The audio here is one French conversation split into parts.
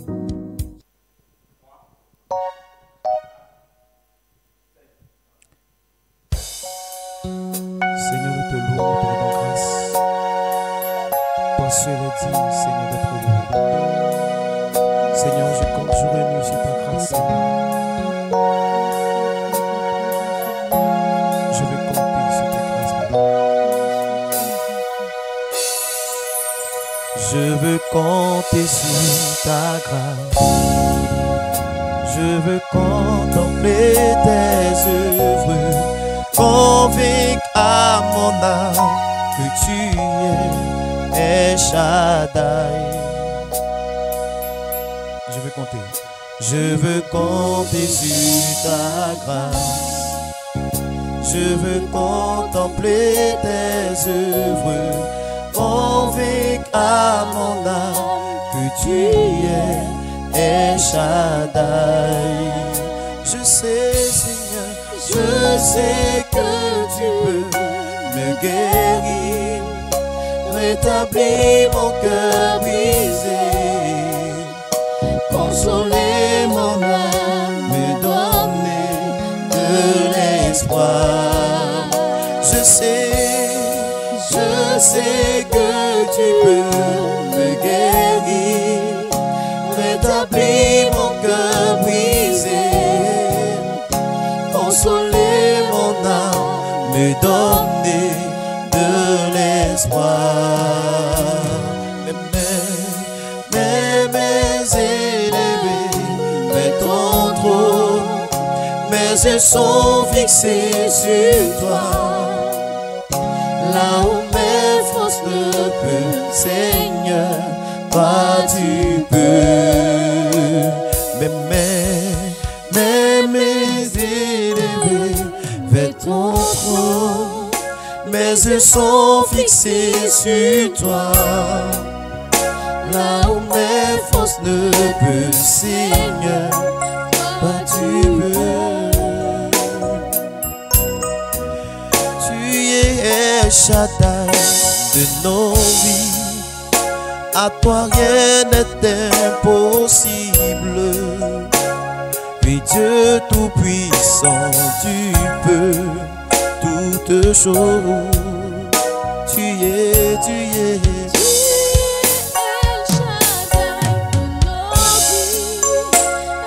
Seigneur, nous te louons, nous te rendons grâce. Toi seul est digne, Seigneur, d'être loué. Seigneur, je compte jour et nuit sur ta grâce, Seigneur. Je veux compter sur tes grâces, Père. Je veux compter sur ta grâce. Je veux contempler tes œuvres, convaincre à mon âme que tu es El Shaddai. Je veux compter. Je veux compter sur ta grâce. Je veux contempler tes œuvres, convaincre à mon âme que tu es El Shaddai. Je sais, Seigneur, je sais que tu peux me guérir, rétablir mon cœur brisé, consoler mon âme, me donner de l'espoir. Je sais que tu peux me guérir, rétablir mon cœur brisé, consoler mon âme, me donner de l'espoir. Mes élevés, mais ton trône, mes yeux sont fixés sur toi. Là où mes forces ne peuvent, Seigneur, toi tu peux. Mes élevés vers ton trône, mes yeux sont fixés sur toi. Là où mes forces ne peuvent, Seigneur, toi tu peux. Tu es El Shaddai de nos vies. À toi rien n'est impossible. Oui, Dieu tout-puissant, tu peux toutes choses. Tu es El Shaddai de nos vies.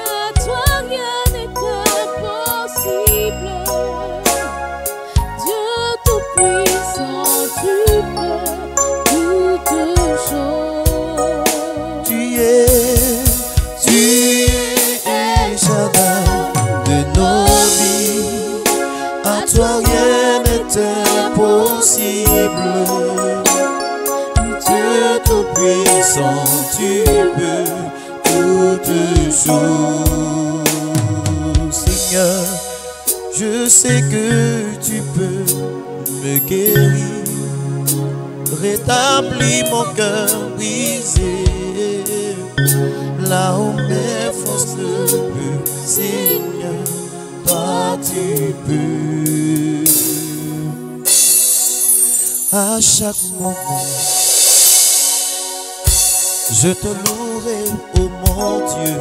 À toi rien n'est impossible. Dieu tout-puissant, tu peux toutes choses. Tu es El Shaddai de nos vies. À toi rien n'est impossible. Dieu tout-puissant, tu peux toutes choses. Seigneur, je sais que tu peux me guérir, rétablir mon cœur brisé. Là où mes forces ne peuvent, Seigneur, toi tu peux. À chaque moment, je te louerai, oh mon Dieu.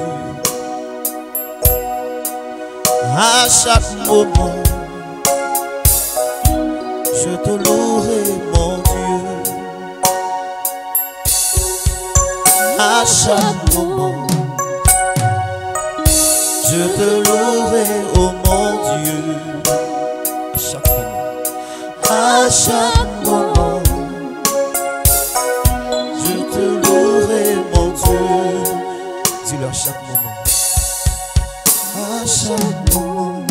À chaque moment, je te louerai, mon Dieu. À chaque moment, je te louerai, oh mon Dieu. À chaque moment, je te louerai, mon Dieu. Dis-le à chaque moment. À chaque moment,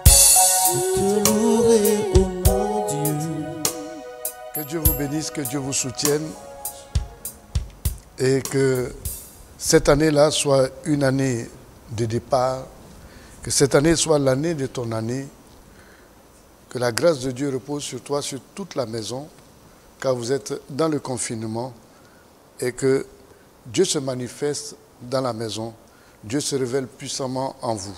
je te louerai, oh mon Dieu. Que Dieu vous bénisse, que Dieu vous soutienne et que cette année-là soit une année de départ, que cette année soit l'année de ton année, que la grâce de Dieu repose sur toi, sur toute la maison, car vous êtes dans le confinement et que Dieu se manifeste dans la maison, Dieu se révèle puissamment en vous.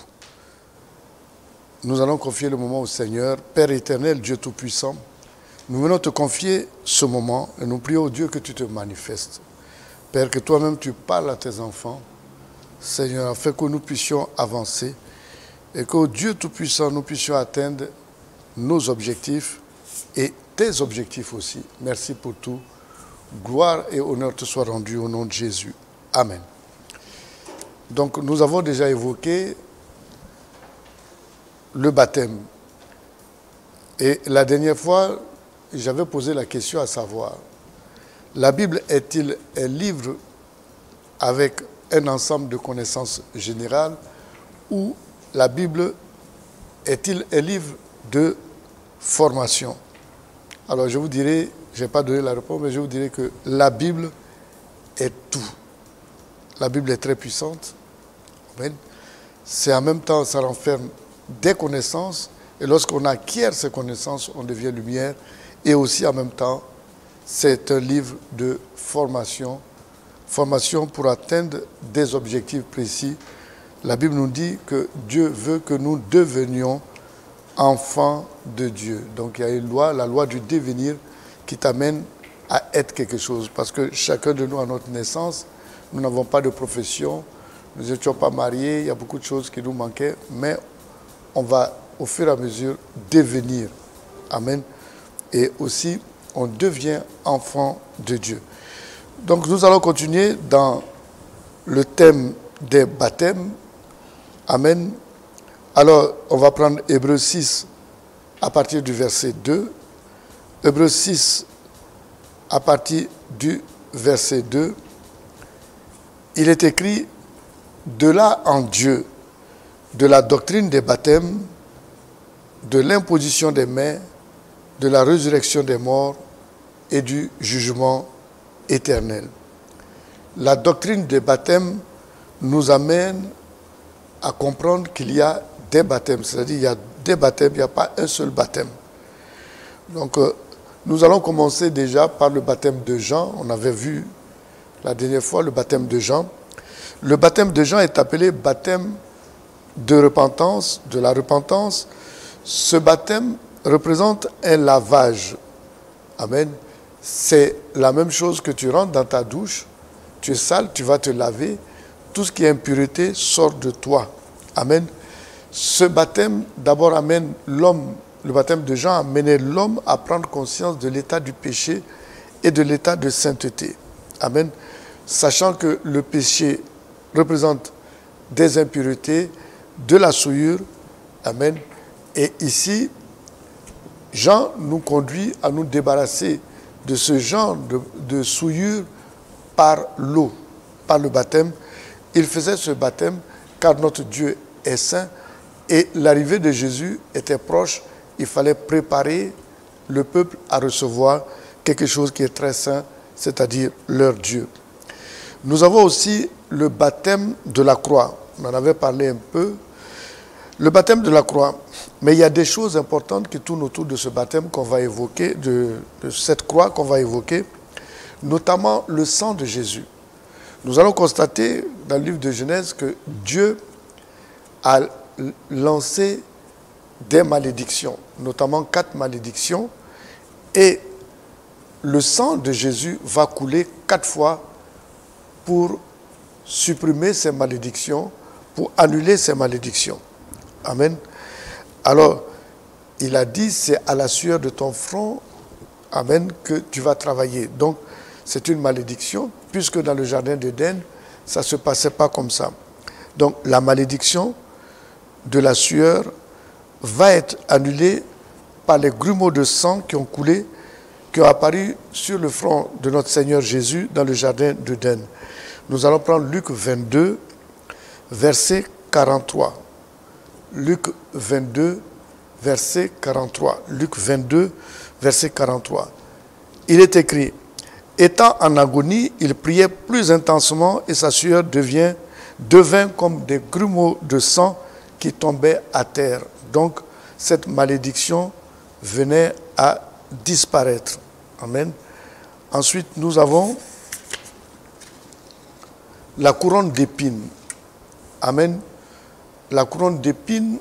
Nous allons confier le moment au Seigneur. Père éternel, Dieu Tout-Puissant, nous venons te confier ce moment et nous prions au Dieu que tu te manifestes. Père, que toi-même tu parles à tes enfants, Seigneur, afin que nous puissions avancer et que Dieu Tout-Puissant, nous puissions atteindre nos objectifs et tes objectifs aussi. Merci pour tout. Gloire et honneur te soient rendus au nom de Jésus. Amen. Donc nous avons déjà évoqué le baptême. Et la dernière fois, j'avais posé la question à savoir, la Bible est-il un livre avec un ensemble de connaissances générales ou la Bible est-il un livre de formation? Alors je vous dirai, je n'ai pas donné la réponse, mais je vous dirai que la Bible est tout. La Bible est très puissante. Amen. C'est en même temps, ça renferme des connaissances, et lorsqu'on acquiert ces connaissances, on devient lumière, et aussi en même temps, c'est un livre de formation, formation pour atteindre des objectifs précis. La Bible nous dit que Dieu veut que nous devenions enfants de Dieu. Donc il y a une loi, la loi du devenir, qui t'amène à être quelque chose. Parce que chacun de nous, à notre naissance, nous n'avons pas de profession, nous n'étions pas mariés, il y a beaucoup de choses qui nous manquaient, mais on va au fur et à mesure devenir. Amen. Et aussi, on devient enfant de Dieu. Donc nous allons continuer dans le thème des baptêmes. Amen. Alors, on va prendre Hébreux 6 à partir du verset 2. Hébreux 6 à partir du verset 2. Il est écrit, de là en Dieu, de la doctrine des baptêmes, de l'imposition des mains, de la résurrection des morts et du jugement éternel. La doctrine des baptêmes nous amène à comprendre qu'il y a des baptêmes, c'est-à-dire il y a des baptêmes, il n'y a pas un seul baptême. Donc nous allons commencer déjà par le baptême de Jean. On avait vu la dernière fois le baptême de Jean. Le baptême de Jean est appelé baptême de repentance, de la repentance. Ce baptême représente un lavage. Amen. C'est la même chose que tu rentres dans ta douche, tu es sale, tu vas te laver, tout ce qui est impureté sort de toi. Amen. Ce baptême d'abord amène l'homme, le baptême de Jean amenait l'homme à prendre conscience de l'état du péché et de l'état de sainteté. Amen. Sachant que le péché représente des impuretés, de la souillure. Amen. Et ici, Jean nous conduit à nous débarrasser de ce genre de souillure par l'eau, par le baptême. Il faisait ce baptême car notre Dieu est saint et l'arrivée de Jésus était proche. Il fallait préparer le peuple à recevoir quelque chose qui est très saint, c'est-à-dire leur Dieu. Nous avons aussi le baptême de la croix. On en avait parlé un peu. Le baptême de la croix. Mais il y a des choses importantes qui tournent autour de ce baptême qu'on va évoquer, de cette croix qu'on va évoquer, notamment le sang de Jésus. Nous allons constater dans le livre de Genèse que Dieu a lancé des malédictions, notamment 4 malédictions, et le sang de Jésus va couler 4 fois pour supprimer ces malédictions, pour annuler ces malédictions. Amen. Alors, il a dit, c'est à la sueur de ton front, amen, que tu vas travailler. Donc, c'est une malédiction, puisque dans le jardin d'Éden, ça ne se passait pas comme ça. Donc, la malédiction de la sueur va être annulée par les grumeaux de sang qui ont coulé, qui ont apparu sur le front de notre Seigneur Jésus dans le jardin d'Éden. Nous allons prendre Luc 22, verset 43. Luc 22, verset 43. Luc 22, verset 43. Il est écrit, étant en agonie, il priait plus intensement et sa sueur devint comme des grumeaux de sang qui tombaient à terre. Donc, cette malédiction venait à disparaître. Amen. Ensuite, nous avons la couronne d'épines. Amen. La couronne d'épines,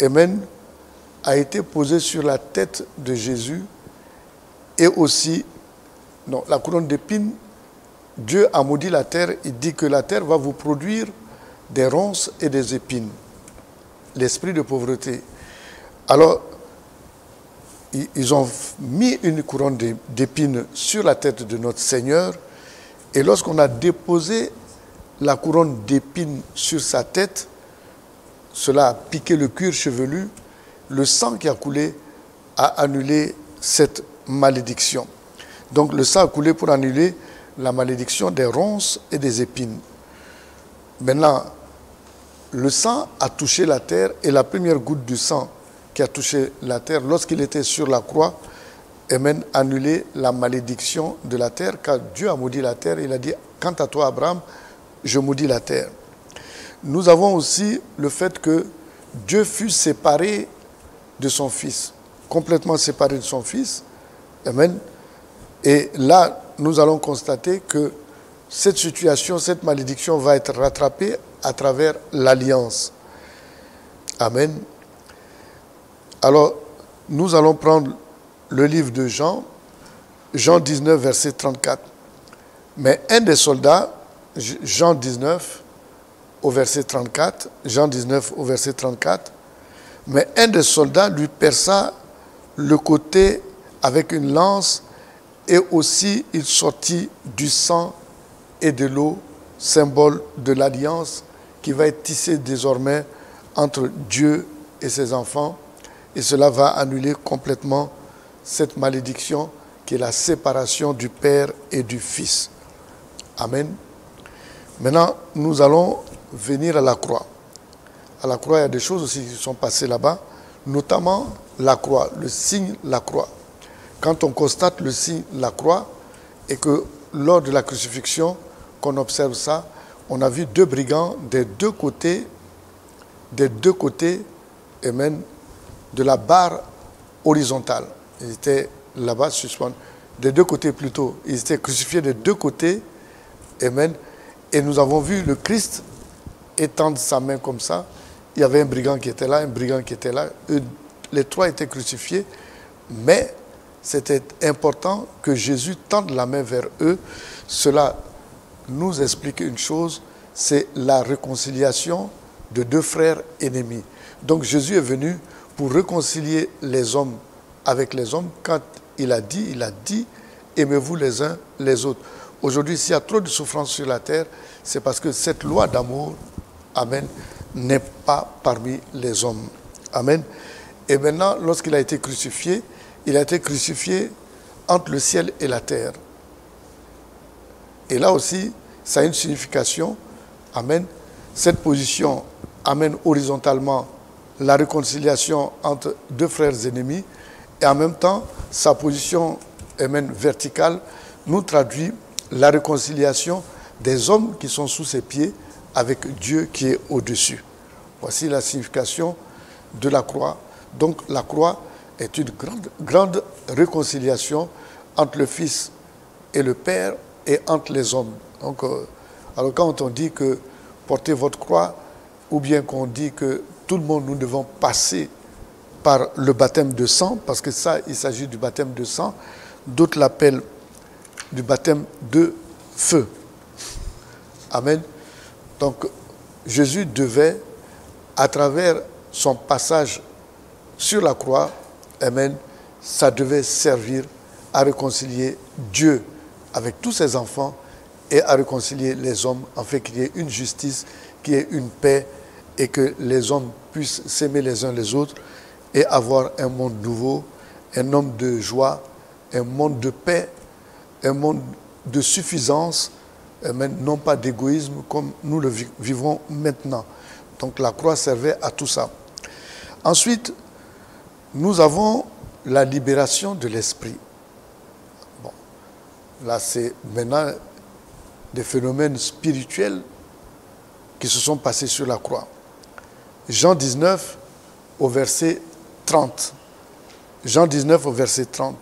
amen, a été posée sur la tête de Jésus et aussi, non, la couronne d'épines Dieu a maudit la terre, il dit que la terre va vous produire des ronces et des épines. L'esprit de pauvreté. Alors, ils ont mis une couronne d'épines sur la tête de notre Seigneur. Et lorsqu'on a déposé la couronne d'épines sur sa tête, cela a piqué le cuir chevelu. Le sang qui a coulé a annulé cette malédiction. Donc le sang a coulé pour annuler la malédiction des ronces et des épines. Maintenant, le sang a touché la terre et la première goutte du sang qui a touché la terre, lorsqu'il était sur la croix, a même annulé la malédiction de la terre, car Dieu a maudit la terre. Il a dit, quant à toi Abraham, je maudis la terre. Nous avons aussi le fait que Dieu fut séparé de son Fils, complètement séparé de son Fils. Amen. Et là, nous allons constater que cette situation, cette malédiction va être rattrapée à travers l'alliance. Amen. Alors, nous allons prendre le livre de Jean, Jean 19, verset 34. Mais un des soldats, Jean 19, au verset 34, Jean 19, au verset 34, mais un des soldats lui perça le côté avec une lance, et aussi il sortit du sang et de l'eau, symbole de l'alliance qui va être tissée désormais entre Dieu et ses enfants. Et cela va annuler complètement cette malédiction qui est la séparation du Père et du Fils. Amen. Maintenant, nous allons venir à la croix. À la croix, il y a des choses aussi qui sont passées là-bas, notamment la croix, le signe la croix. Quand on constate le signe la croix et que lors de la crucifixion, qu'on observe ça, on a vu deux brigands des deux côtés, amen, de la barre horizontale. Ils étaient là-bas suspendus, des deux côtés plutôt. Ils étaient crucifiés des deux côtés, amen. Et nous avons vu le Christ étendre sa main comme ça. Il y avait un brigand qui était là, un brigand qui était là. Les trois étaient crucifiés, mais c'était important que Jésus tende la main vers eux. Cela nous explique une chose, c'est la réconciliation de deux frères ennemis. Donc Jésus est venu pour réconcilier les hommes avec les hommes. Quand il a dit, aimez-vous les uns les autres. Aujourd'hui, s'il y a trop de souffrance sur la terre, c'est parce que cette loi d'amour, amen, n'est pas parmi les hommes. Amen. Et maintenant, lorsqu'il a été crucifié, il a été crucifié entre le ciel et la terre. Et là aussi, ça a une signification. Amen. Cette position amène horizontalement la réconciliation entre deux frères ennemis, et en même temps, sa position amène verticale nous traduit la réconciliation des hommes qui sont sous ses pieds avec Dieu qui est au-dessus. Voici la signification de la croix. Donc la croix est une grande réconciliation entre le Fils et le Père et entre les hommes. Donc, alors quand on dit que portez votre croix, ou bien qu'on dit que tout le monde, nous devons passer par le baptême de sang, parce que ça, il s'agit du baptême de sang, d'autres l'appellent du baptême de feu. Amen. Donc, Jésus devait, à travers son passage sur la croix, amen, ça devait servir à réconcilier Dieu avec tous ses enfants et à réconcilier les hommes, afin qu'il y ait une justice, qu'il y ait une paix et que les hommes puissent s'aimer les uns les autres et avoir un monde nouveau, un monde de joie, un monde de paix, un monde de suffisance, non pas d'égoïsme comme nous le vivons maintenant. Donc la croix servait à tout ça. Ensuite, nous avons la libération de l'esprit. Bon, là c'est maintenant des phénomènes spirituels qui se sont passés sur la croix. Jean 19 au verset 30. Jean 19 au verset 30.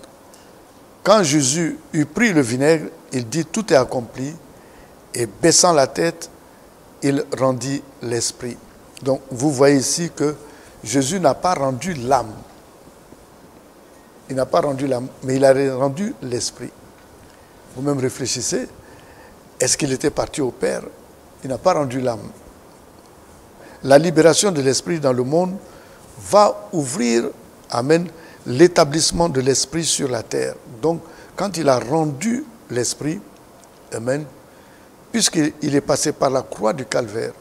Quand Jésus eut pris le vinaigre, il dit « Tout est accompli » et baissant la tête, il rendit l'esprit. Donc vous voyez ici que Jésus n'a pas rendu l'âme. Il n'a pas rendu l'âme, mais il a rendu l'esprit. Vous-même réfléchissez. est-ce qu'il était parti au Père? Il n'a pas rendu l'âme. La libération de l'esprit dans le monde va ouvrir, amen, l'établissement de l'esprit sur la terre. Donc, quand il a rendu l'esprit, amen, puisqu'il est passé par la croix du calvaire,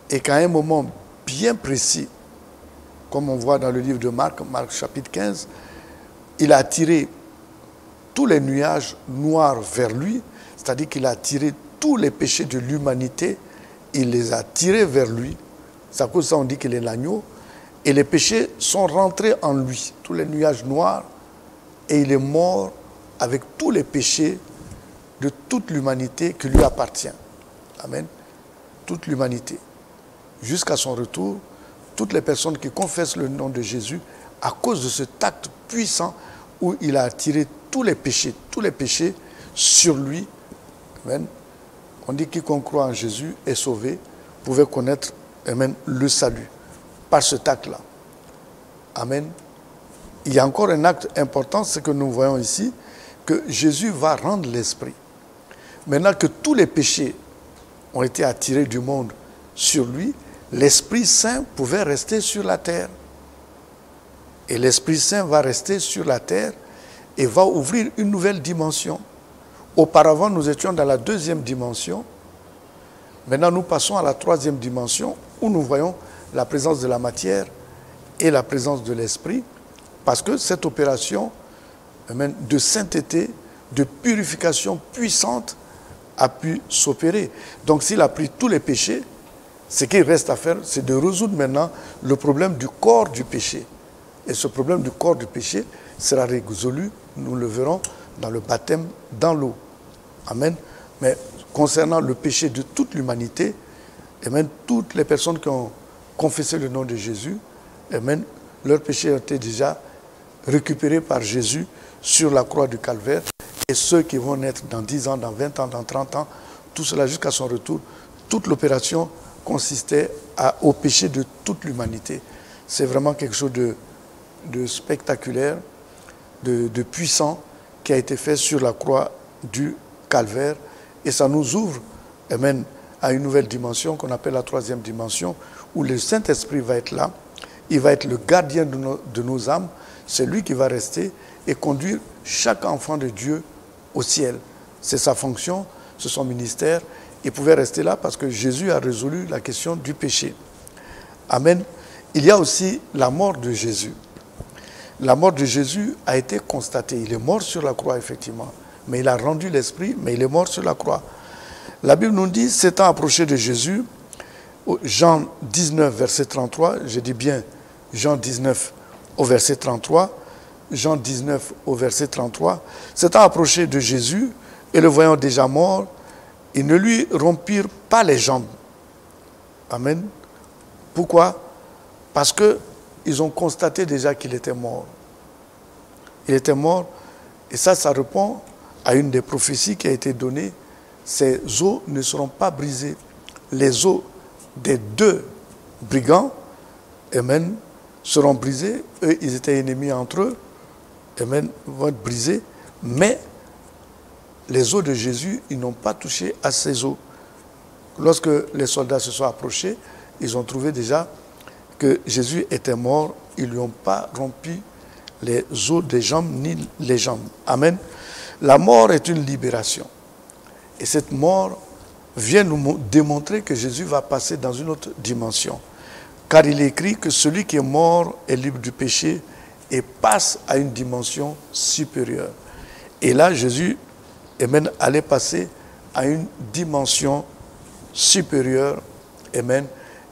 et qu'à un moment bien précis, comme on voit dans le livre de Marc, Marc chapitre 15, il a attiré tous les nuages noirs vers lui, c'est-à-dire qu'il a attiré tous les péchés de l'humanité, il les a tirés vers lui. C'est à cause de ça qu'on dit qu'il est l'agneau. Et les péchés sont rentrés en lui, tous les nuages noirs, et il est mort avec tous les péchés de toute l'humanité qui lui appartient. Amen. Toute l'humanité. Jusqu'à son retour, toutes les personnes qui confessent le nom de Jésus, à cause de cet acte puissant où il a attiré tous les péchés sur lui. Amen. On dit quiconque croit en Jésus est sauvé, pouvait connaître, amen, le salut par cet acte-là. Amen. Il y a encore un acte important, c'est que nous voyons ici, que Jésus va rendre l'esprit. Maintenant que tous les péchés ont été attirés du monde sur lui, l'Esprit Saint pouvait rester sur la terre. Et l'Esprit Saint va rester sur la terre et va ouvrir une nouvelle dimension. Auparavant, nous étions dans la deuxième dimension. Maintenant, nous passons à la troisième dimension où nous voyons la présence de la matière et la présence de l'esprit, parce que cette opération de sainteté, de purification puissante a pu s'opérer. Donc s'il a pris tous les péchés, ce qu'il reste à faire, c'est de résoudre maintenant le problème du corps du péché. Et ce problème du corps du péché sera résolu, nous le verrons, dans le baptême dans l'eau. Amen. Mais concernant le péché de toute l'humanité, amen, toutes les personnes qui ont confessé le nom de Jésus, amen, leurs péchés ont été déjà récupérés par Jésus sur la croix du calvaire. Et ceux qui vont naître dans 10 ans, dans 20 ans, dans 30 ans, tout cela jusqu'à son retour, toute l'opération consistait au péché de toute l'humanité. C'est vraiment quelque chose de spectaculaire, de puissant qui a été fait sur la croix du calvaire. Et ça nous ouvre, amen, à une nouvelle dimension qu'on appelle la troisième dimension, où le Saint-Esprit va être là. Il va être le gardien de nos âmes. C'est lui qui va rester et conduire chaque enfant de Dieu au ciel. C'est sa fonction, c'est son ministère. Il pouvait rester là parce que Jésus a résolu la question du péché. Amen. Il y a aussi la mort de Jésus. La mort de Jésus a été constatée. Il est mort sur la croix, effectivement. Mais il a rendu l'esprit, mais il est mort sur la croix. La Bible nous dit, s'étant approché de Jésus, Jean 19, verset 33, je dis bien Jean 19 au verset 33, Jean 19 au verset 33, s'étant approché de Jésus et le voyant déjà mort, ils ne lui rompirent pas les jambes. Amen. Pourquoi? Parce qu'ils ont constaté déjà qu'il était mort. Il était mort, et ça répond à une des prophéties qui a été donnée. Ces os ne seront pas brisés. Les os des deux brigands, amen, seront brisés. Eux, ils étaient ennemis entre eux, amen, vont être brisés. Mais les os de Jésus, ils n'ont pas touché à ces os. Lorsque les soldats se sont approchés, ils ont trouvé déjà que Jésus était mort. Ils ne lui ont pas rompu les os des jambes ni les jambes. Amen. La mort est une libération. Et cette mort vient nous démontrer que Jésus va passer dans une autre dimension. Car il est écrit que celui qui est mort est libre du péché et passe à une dimension supérieure. Et là, Jésus amen, allait passer à une dimension supérieure. Amen.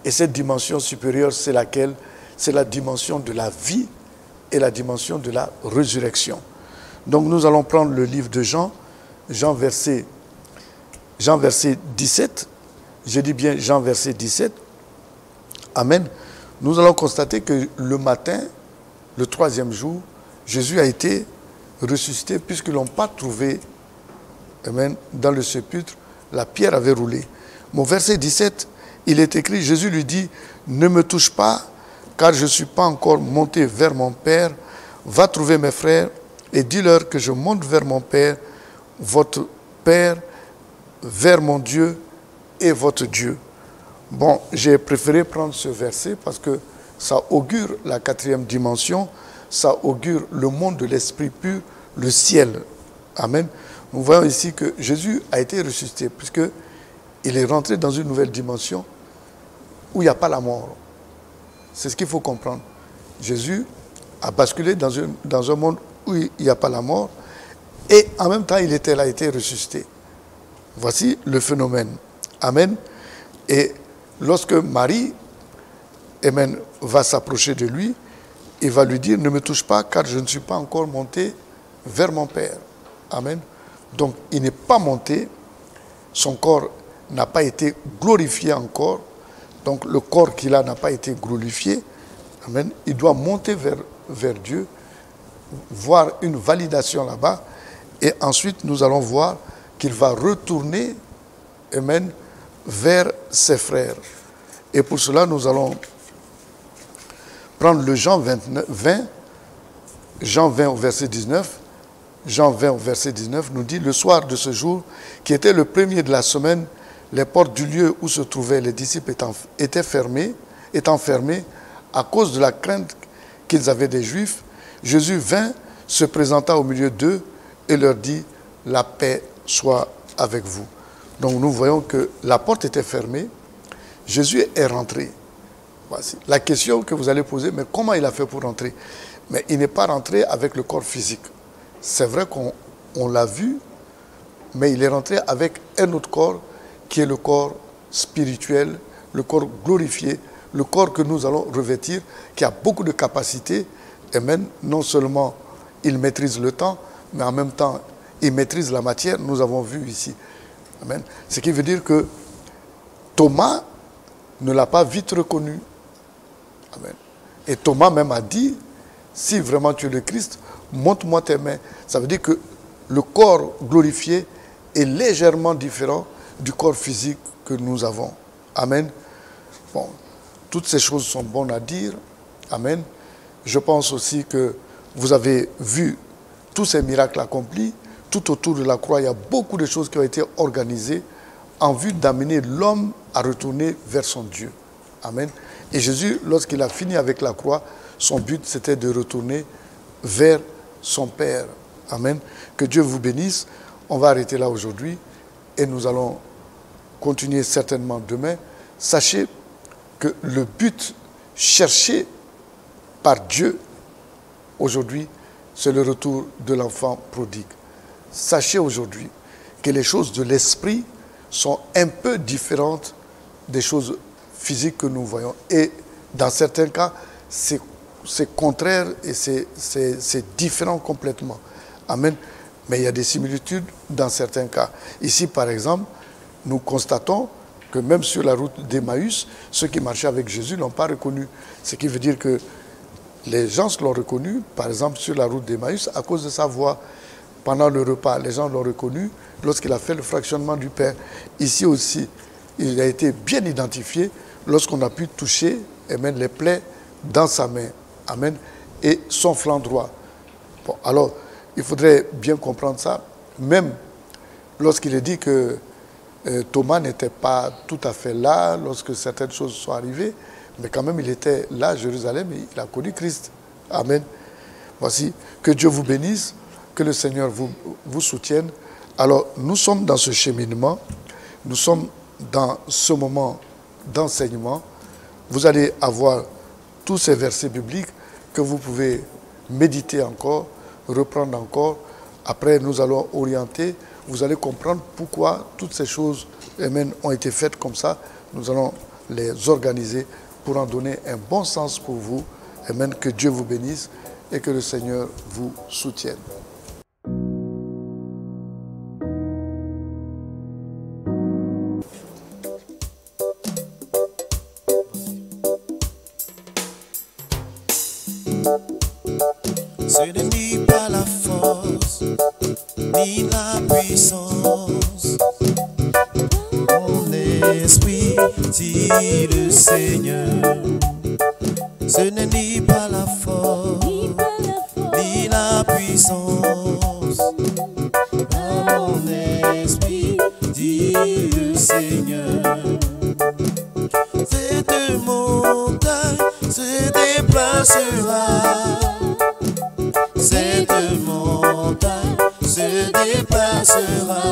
Et cette dimension supérieure, c'est laquelle? C'est la dimension de la vie et la dimension de la résurrection. Donc nous allons prendre le livre de Jean, Jean verset 17. Je dis bien Jean verset 17. Amen. Nous allons constater que le matin, le troisième jour, Jésus a été ressuscité puisqu'ils ne l'ont pas trouvé, amen, dans le sépulcre. La pierre avait roulé. Mon verset 17, il est écrit, Jésus lui dit, ne me touche pas, car je ne suis pas encore monté vers mon Père. Va trouver mes frères et dis-leur que je monte vers mon Père, votre Père, vers mon Dieu et votre Dieu. Bon, j'ai préféré prendre ce verset parce que ça augure la 4e dimension, ça augure le monde de l'esprit pur, le ciel. Amen. Nous voyons ici que Jésus a été ressuscité puisqu'il est rentré dans une nouvelle dimension où il n'y a pas la mort. C'est ce qu'il faut comprendre. Jésus a basculé dans un monde où il n'y a pas la mort et en même temps il était là, il a été ressuscité. Voici le phénomène. Amen. Et lorsque Marie, amen, va s'approcher de lui, il va lui dire, ne me touche pas car je ne suis pas encore monté vers mon Père. Amen. Donc il n'est pas monté, son corps n'a pas été glorifié encore, donc le corps qu'il a n'a pas été glorifié. Amen. Il doit monter vers Dieu, voir une validation là-bas, et ensuite nous allons voir qu'il va retourner, amen, vers ses frères. Et pour cela, nous allons prendre le Jean 20, Jean 20 au verset 19. Jean 20 au verset 19 nous dit, le soir de ce jour, qui était le premier de la semaine, les portes du lieu où se trouvaient les disciples étant fermées à cause de la crainte qu'ils avaient des Juifs. Jésus vint, se présenta au milieu d'eux et leur dit, la paix soit avec vous. Donc nous voyons que la porte était fermée, Jésus est rentré. Voici la question que vous allez poser, mais comment il a fait pour rentrer? Mais il n'est pas rentré avec le corps physique. C'est vrai qu'on l'a vu, mais il est rentré avec un autre corps qui est le corps spirituel, le corps glorifié, le corps que nous allons revêtir, qui a beaucoup de capacités. Et même, non seulement il maîtrise le temps, mais en même temps, il maîtrise la matière, nous avons vu ici. Amen. Ce qui veut dire que Thomas ne l'a pas vite reconnu. Amen. Et Thomas même a dit, si vraiment tu es le Christ, montre-moi tes mains. Ça veut dire que le corps glorifié est légèrement différent du corps physique que nous avons. Amen. Bon, toutes ces choses sont bonnes à dire. Amen. Je pense aussi que vous avez vu tous ces miracles accomplis. Tout autour de la croix, il y a beaucoup de choses qui ont été organisées en vue d'amener l'homme à retourner vers son Dieu. Amen. Et Jésus, lorsqu'il a fini avec la croix, son but, c'était de retourner vers son Père. Amen. Que Dieu vous bénisse. On va arrêter là aujourd'hui et nous allons continuer certainement demain. Sachez que le but cherché par Dieu aujourd'hui, c'est le retour de l'enfant prodigue. Sachez aujourd'hui que les choses de l'esprit sont un peu différentes des choses physiques que nous voyons. Et dans certains cas, c'est contraire et c'est différent complètement. Amen. Mais il y a des similitudes dans certains cas. Ici, par exemple, nous constatons que même sur la route d'Emmaüs, ceux qui marchaient avec Jésus ne l'ont pas reconnu. Ce qui veut dire que les gens l'ont reconnu, par exemple, sur la route d'Emmaüs, à cause de sa voix. Pendant le repas, les gens l'ont reconnu lorsqu'il a fait le fractionnement du pain. Ici aussi, il a été bien identifié lorsqu'on a pu toucher les plaies dans sa main. Amen. Et son flanc droit. Bon, alors, il faudrait bien comprendre ça. Même lorsqu'il est dit que Thomas n'était pas tout à fait là lorsque certaines choses sont arrivées, mais quand même il était là à Jérusalem et il a connu Christ. Amen. Voici, que Dieu vous bénisse, que le Seigneur vous soutienne. Alors, nous sommes dans ce cheminement, nous sommes dans ce moment d'enseignement. Vous allez avoir tous ces versets bibliques que vous pouvez méditer encore, reprendre encore. Après, nous allons orienter. Vous allez comprendre pourquoi toutes ces choses ont été faites comme ça. Nous allons les organiser pour en donner un bon sens pour vous. Amen. Que Dieu vous bénisse et que le Seigneur vous soutienne. Ce n'est pas la force, ni la puissance. Mon esprit, dit le Seigneur. Ce n'est ni pas la force, ni la puissance. Mon esprit, dit dit le Seigneur. Cette montagne se déplacera. Cette montagne se déplacera.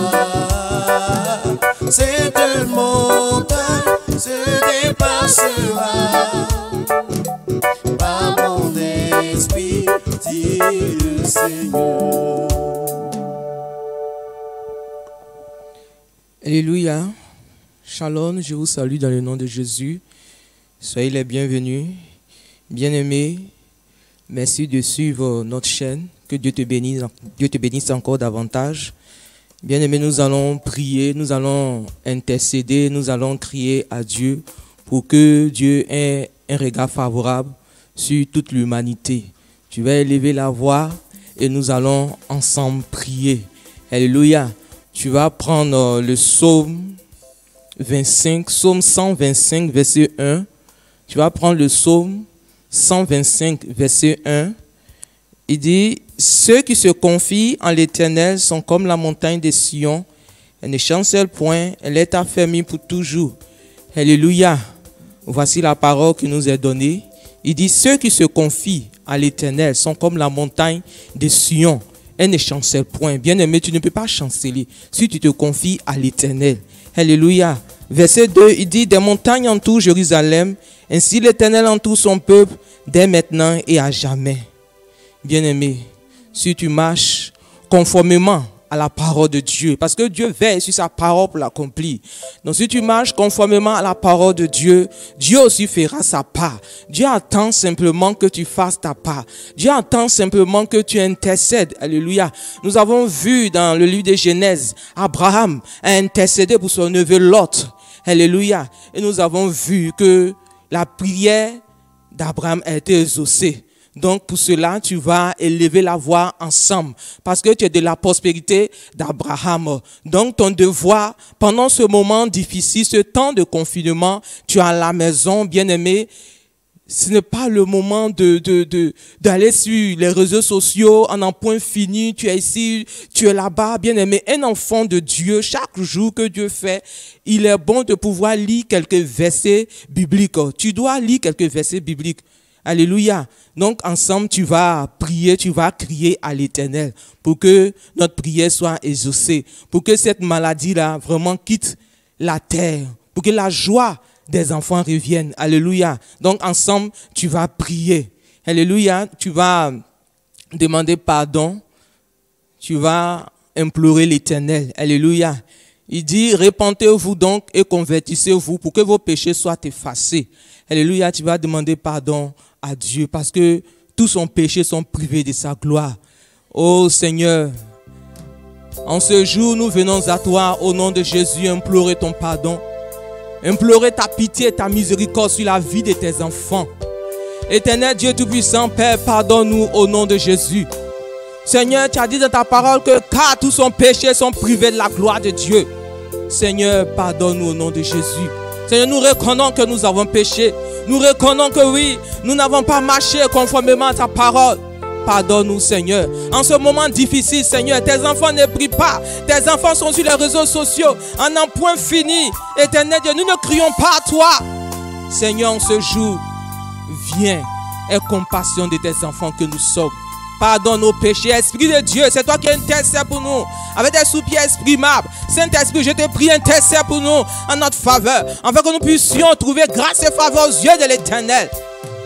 Cette montagne se déplacera. Par mon esprit, dit le Seigneur. Alléluia. Shalom, je vous salue dans le nom de Jésus. Soyez les bienvenus. Bien-aimés, merci de suivre notre chaîne. Que Dieu te bénisse encore davantage. Bien-aimés, nous allons prier, nous allons intercéder, nous allons crier à Dieu pour que Dieu ait un regard favorable sur toute l'humanité. Tu vas élever la voix et nous allons ensemble prier. Alléluia. Tu vas prendre le psaume 25, psaume 125, verset 1. Tu vas prendre le psaume 125, verset 1. Il dit, ceux qui se confient en l'Éternel sont comme la montagne de Sion. Elle ne chancelle point, elle est affermie pour toujours. Alléluia. Voici la parole qui nous est donnée. Il dit, ceux qui se confient à l'Éternel sont comme la montagne de Sion. Elle ne chancelle point. Bien-aimé, tu ne peux pas chanceler si tu te confies à l'Éternel. Alléluia. Verset 2, il dit, des montagnes entourent Jérusalem, ainsi l'Éternel entoure son peuple dès maintenant et à jamais. Bien-aimé, si tu marches conformément à la parole de Dieu, parce que Dieu veille sur sa parole pour l'accomplir. Donc si tu marches conformément à la parole de Dieu, Dieu aussi fera sa part. Dieu attend simplement que tu fasses ta part. Dieu attend simplement que tu intercèdes. Alléluia. Nous avons vu dans le livre de Genèse, Abraham a intercédé pour son neveu Lot. Alléluia. Et nous avons vu que la prière d'Abraham a été exaucée. Donc pour cela, tu vas élever la voix ensemble parce que tu es de la prospérité d'Abraham. Donc ton devoir, pendant ce moment difficile, ce temps de confinement, tu es à la maison, bien-aimé. Ce n'est pas le moment d'aller sur les réseaux sociaux en un point fini. Tu es ici, tu es là-bas, bien-aimé. Un enfant de Dieu, chaque jour que Dieu fait, il est bon de pouvoir lire quelques versets bibliques. Tu dois lire quelques versets bibliques. Alléluia. Donc ensemble, tu vas prier, tu vas crier à l'Éternel pour que notre prière soit exaucée, pour que cette maladie-là vraiment quitte la terre, pour que la joie des enfants revienne. Alléluia. Donc ensemble, tu vas prier. Alléluia. Tu vas demander pardon. Tu vas implorer l'Éternel. Alléluia. Il dit, répentez-vous donc et convertissez-vous pour que vos péchés soient effacés. Alléluia. Tu vas demander pardon à Dieu parce que tous son péchés sont privés de sa gloire. Oh Seigneur, en ce jour, nous venons à toi au nom de Jésus implorer ton pardon. Implorer ta pitié et ta miséricorde sur la vie de tes enfants. Éternel Dieu Tout-Puissant, Père, pardonne-nous au nom de Jésus. Seigneur, tu as dit dans ta parole que car tous son péché sont privés de la gloire de Dieu. Seigneur, pardonne-nous au nom de Jésus. Seigneur, nous reconnaissons que nous avons péché. Nous reconnaissons que oui, nous n'avons pas marché conformément à ta parole. Pardonne-nous, Seigneur. En ce moment difficile, Seigneur, tes enfants ne prient pas. Tes enfants sont sur les réseaux sociaux. En un point fini, Éternel Dieu, nous ne crions pas à toi. Seigneur, en ce jour, viens, aie compassion de tes enfants que nous sommes. Pardonne nos péchés. Esprit de Dieu, c'est toi qui intercèdes pour nous. Avec des soupirs exprimables. Saint-Esprit, je te prie, intercède pour nous en notre faveur. Afin que nous puissions trouver grâce et faveur aux yeux de l'Éternel.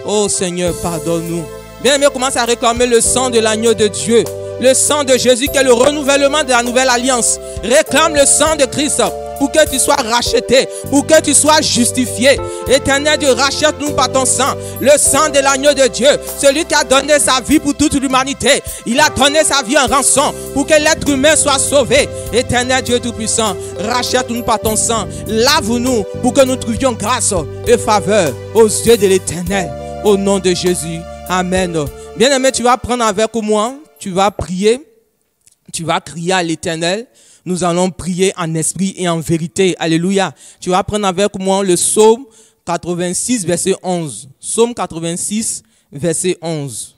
Oh Seigneur, pardonne-nous. Bien-aimé, commence à réclamer le sang de l'agneau de Dieu. Le sang de Jésus qui est le renouvellement de la nouvelle alliance. Réclame le sang de Christ pour que tu sois racheté, pour que tu sois justifié. Éternel Dieu, rachète-nous par ton sang. Le sang de l'agneau de Dieu, celui qui a donné sa vie pour toute l'humanité. Il a donné sa vie en rançon pour que l'être humain soit sauvé. Éternel Dieu Tout-Puissant, rachète-nous par ton sang. Lave-nous pour que nous trouvions grâce et faveur aux yeux de l'Éternel. Au nom de Jésus. Amen. Bien-aimé, tu vas prendre avec moi, tu vas prier, tu vas crier à l'Éternel. Nous allons prier en esprit et en vérité. Alléluia. Tu vas prendre avec moi le psaume 86, verset 11. Psaume 86, verset 11.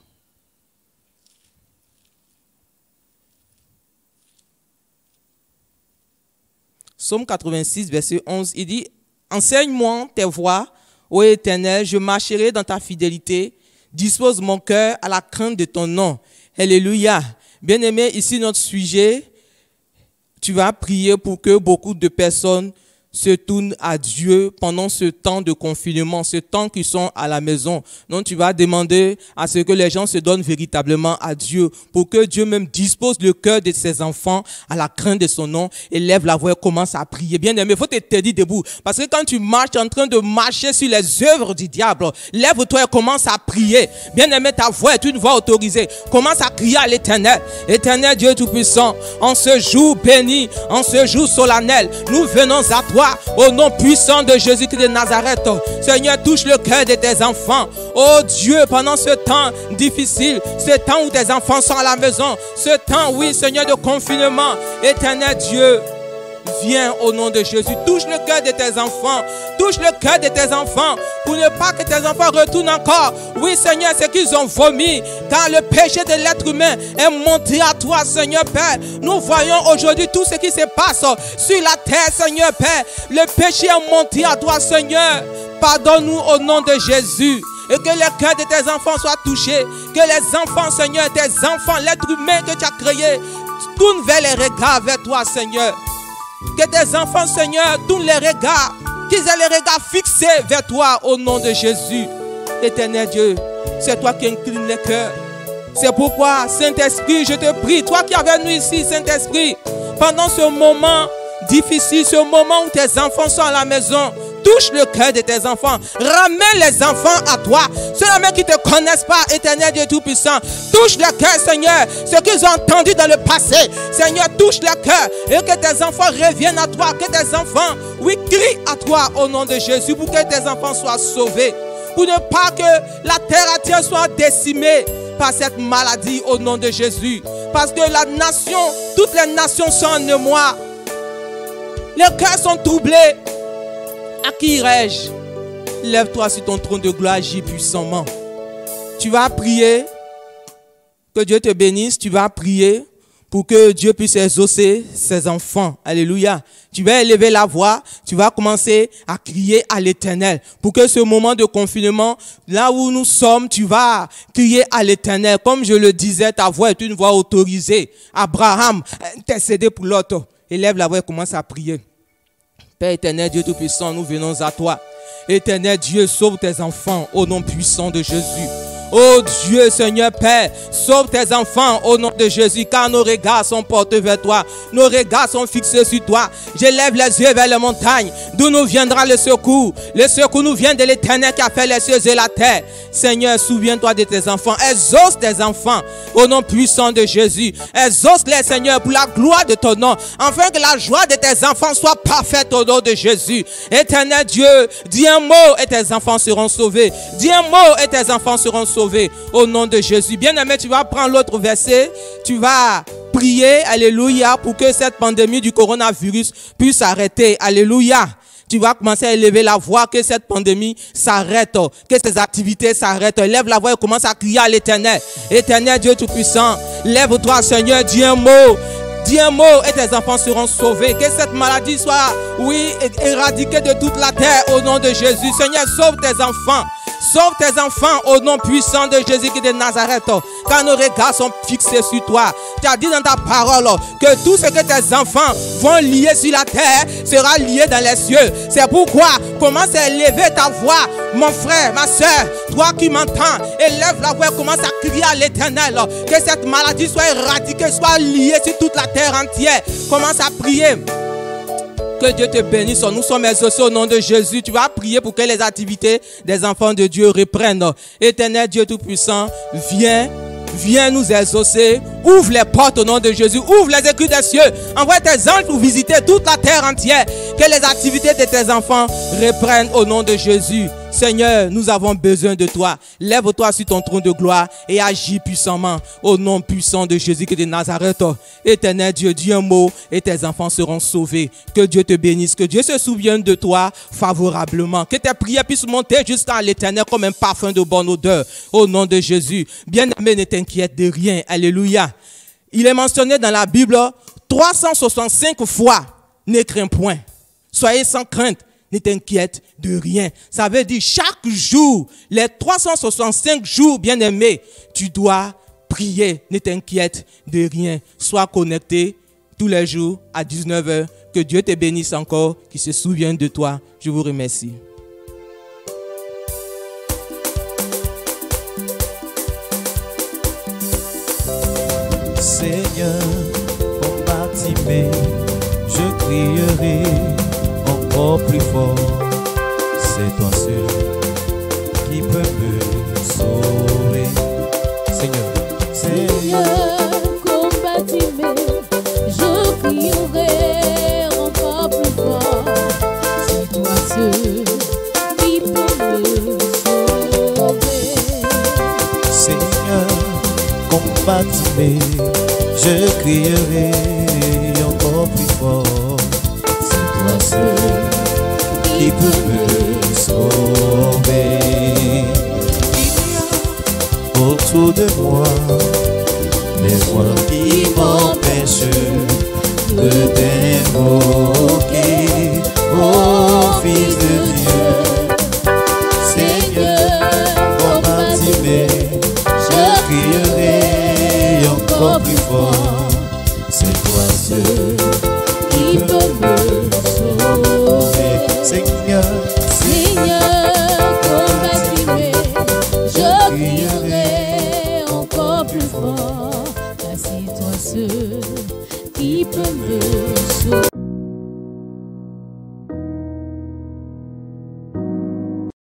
Psaume 86, verset 11, il dit, « Enseigne-moi tes voies, ô Éternel, je marcherai dans ta fidélité. Dispose mon cœur à la crainte de ton nom. » Alléluia. Bien-aimé, ici notre sujet, tu vas prier pour que beaucoup de personnes se tournent à Dieu pendant ce temps de confinement, ce temps qu'ils sont à la maison. Donc tu vas demander à ce que les gens se donnent véritablement à Dieu pour que Dieu même dispose le cœur de ses enfants à la crainte de son nom et lève la voix et commence à prier. Bien aimé, il faut te tenir debout parce que quand tu marches, tu es en train de marcher sur les œuvres du diable. Lève-toi et commence à prier. Bien aimé, ta voix est une voix autorisée. Commence à crier à l'Éternel. Éternel Dieu Tout-Puissant, en ce jour béni, en ce jour solennel, nous venons à toi. Au nom puissant de Jésus-Christ de Nazareth, Seigneur, touche le cœur de tes enfants. Oh Dieu, pendant ce temps difficile, ce temps où tes enfants sont à la maison, ce temps, oui, Seigneur, de confinement, Éternel Dieu, viens au nom de Jésus. Touche le cœur de tes enfants. Touche le cœur de tes enfants pour ne pas que tes enfants retournent encore. Oui, Seigneur, c'est qu'ils ont vomi. Car le péché de l'être humain est monté à toi, Seigneur Père. Nous voyons aujourd'hui tout ce qui se passe sur la terre, Seigneur Père. Le péché est monté à toi, Seigneur. Pardonne-nous au nom de Jésus. Et que le cœur de tes enfants soit touché. Que les enfants, Seigneur, tes enfants, l'être humain que tu as créé, tournent vers les regards vers toi, Seigneur. Que tes enfants, Seigneur, tournent les regards, qu'ils aient les regards fixés vers toi au nom de Jésus. Éternel Dieu, c'est toi qui inclines les cœurs. C'est pourquoi, Saint-Esprit, je te prie, toi qui es avec nous ici, Saint-Esprit, pendant ce moment difficile, ce moment où tes enfants sont à la maison, touche le cœur de tes enfants. Ramène les enfants à toi. Ceux-là même qui ne te connaissent pas, Éternel Dieu Tout-Puissant. Touche le cœur, Seigneur. Ce qu'ils ont entendu dans le passé. Seigneur, touche le cœur. Et que tes enfants reviennent à toi. Que tes enfants, oui, crient à toi au nom de Jésus. Pour que tes enfants soient sauvés. Pour ne pas que la terre entière soit décimée par cette maladie au nom de Jésus. Parce que la nation, toutes les nations sont en émoi. Les cœurs sont troublés. À qui irai-je? Lève-toi sur ton trône de gloire, agis puissamment. Tu vas prier, que Dieu te bénisse, tu vas prier pour que Dieu puisse exaucer ses enfants. Alléluia. Tu vas élever la voix, tu vas commencer à crier à l'Éternel. Pour que ce moment de confinement, là où nous sommes, tu vas crier à l'Éternel. Comme je le disais, ta voix est une voix autorisée. Abraham, intercédé pour l'autre. Élève la voix et commence à prier. Père éternel, Dieu Tout-Puissant, nous venons à toi. Éternel Dieu, sauve tes enfants au nom puissant de Jésus. Oh Dieu, Seigneur Père, sauve tes enfants au nom de Jésus, car nos regards sont portés vers toi. Nos regards sont fixés sur toi. J'élève les yeux vers les montagnes, d'où nous viendra le secours. Le secours nous vient de l'Éternel qui a fait les cieux et la terre. Seigneur, souviens-toi de tes enfants. Exauce tes enfants au nom puissant de Jésus. Exauce-les, Seigneur, pour la gloire de ton nom, afin que la joie de tes enfants soit parfaite au nom de Jésus. Éternel Dieu, dis un mot et tes enfants seront sauvés. Dis un mot et tes enfants seront sauvés. Au nom de Jésus. Bien-aimé, tu vas prendre l'autre verset. Tu vas prier, alléluia, pour que cette pandémie du coronavirus puisse s'arrêter. Alléluia. Tu vas commencer à élever la voix, que cette pandémie s'arrête, que ces activités s'arrêtent. Lève la voix et commence à crier à l'Éternel. Éternel Dieu Tout-Puissant, lève-toi, Seigneur, dis un mot. Dis un mot et tes enfants seront sauvés. Que cette maladie soit, oui, éradiquée de toute la terre au nom de Jésus. Seigneur, sauve tes enfants. Sauve tes enfants au nom puissant de Jésus-Christ de Nazareth, car nos regards sont fixés sur toi. Tu as dit dans ta parole que tout ce que tes enfants vont lier sur la terre sera lié dans les cieux. C'est pourquoi commence à élever ta voix, mon frère, ma soeur, toi qui m'entends, élève la voix et commence à crier à l'Éternel que cette maladie soit éradiquée, soit liée sur toute la terre entière. Commence à prier. Que Dieu te bénisse. Nous sommes exaucés au nom de Jésus. Tu vas prier pour que les activités des enfants de Dieu reprennent. Éternel Dieu Tout-Puissant, viens nous exaucer. Ouvre les portes au nom de Jésus. Ouvre les écrits des cieux. Envoie tes anges pour visiter toute la terre entière. Que les activités de tes enfants reprennent au nom de Jésus. Seigneur, nous avons besoin de toi. Lève-toi sur ton trône de gloire et agis puissamment au nom puissant de Jésus-Christ de Nazareth. Éternel Dieu, dis un mot et tes enfants seront sauvés. Que Dieu te bénisse, que Dieu se souvienne de toi favorablement. Que tes prières puissent monter jusqu'à l'Éternel comme un parfum de bonne odeur. Au nom de Jésus. Bien-aimé, ne t'inquiète de rien. Alléluia. Il est mentionné dans la Bible 365 fois ne crains point. Soyez sans crainte, ne t'inquiète de rien. Ça veut dire chaque jour, les 365 jours, bien-aimés, tu dois prier, ne t'inquiète de rien. Sois connecté tous les jours à 19h. Que Dieu te bénisse encore, qu'il se souvienne de toi. Je vous remercie. Seigneur, comme Bartimée, je crierai encore plus fort. C'est toi seul qui peut me sauver. Seigneur, comme Bartimée, je crierai encore plus fort. C'est toi seul qui peut me sauver. Seigneur, comme Bartimée, je crierai encore plus fort. C'est toi seul qui peut me sauver. Il y a autour de moi les voix qui m'empêchent de t'invoquer, ô Fils de Dieu. Seigneur, comme Bartimée, je crierai encore plus fort. C'est toi seul